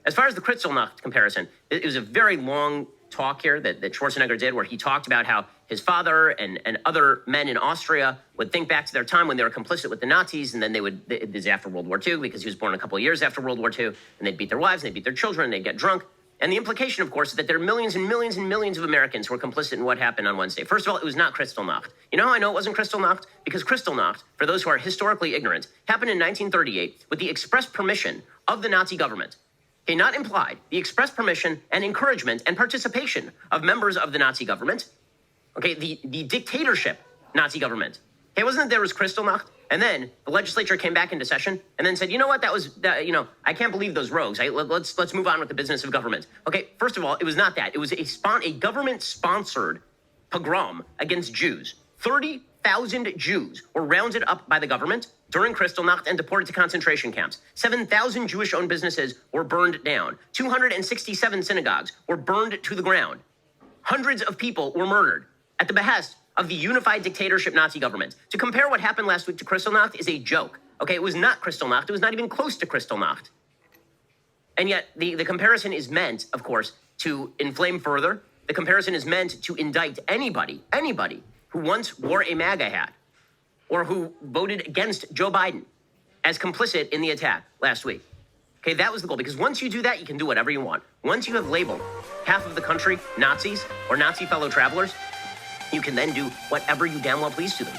As far as the Kristallnacht comparison, it was a very long talk here that Schwarzenegger did where he talked about how his father and other men in Austria would think back to their time when they were complicit with the Nazis, and then this is after World War II, because he was born a couple of years after World War II, and they'd beat their wives, and they'd beat their children, and they'd get drunk. And the implication, of course, is that there are millions and millions and millions of Americans who were complicit in what happened on Wednesday. First of all, it was not Kristallnacht. You know how I know it wasn't Kristallnacht? Because Kristallnacht, for those who are historically ignorant, happened in 1938 with the express permission of the Nazi government. Okay, not implied, the express permission and encouragement and participation of members of the Nazi government. Okay, the dictatorship Nazi government. Okay, wasn't it there was Kristallnacht? And then the legislature came back into session and then said, you know what, I can't believe those rogues. Let's move on with the business of government. Okay, first of all, it was not that. It was a government-sponsored pogrom against Jews. 30,000 Jews were rounded up by the government during Kristallnacht and deported to concentration camps. 7,000 Jewish-owned businesses were burned down. 267 synagogues were burned to the ground. Hundreds of people were murdered at the behest of the unified dictatorship Nazi government. To compare what happened last week to Kristallnacht is a joke. Okay, it was not Kristallnacht. It was not even close to Kristallnacht. And yet the comparison is meant, of course, to inflame further. The comparison is meant to indict anybody who once wore a MAGA hat or who voted against Joe Biden as complicit in the attack last week. Okay, that was the goal, because once you do that, you can do whatever you want. Once you have labeled half of the country Nazis or Nazi fellow travelers, you can then do whatever you damn well please to them.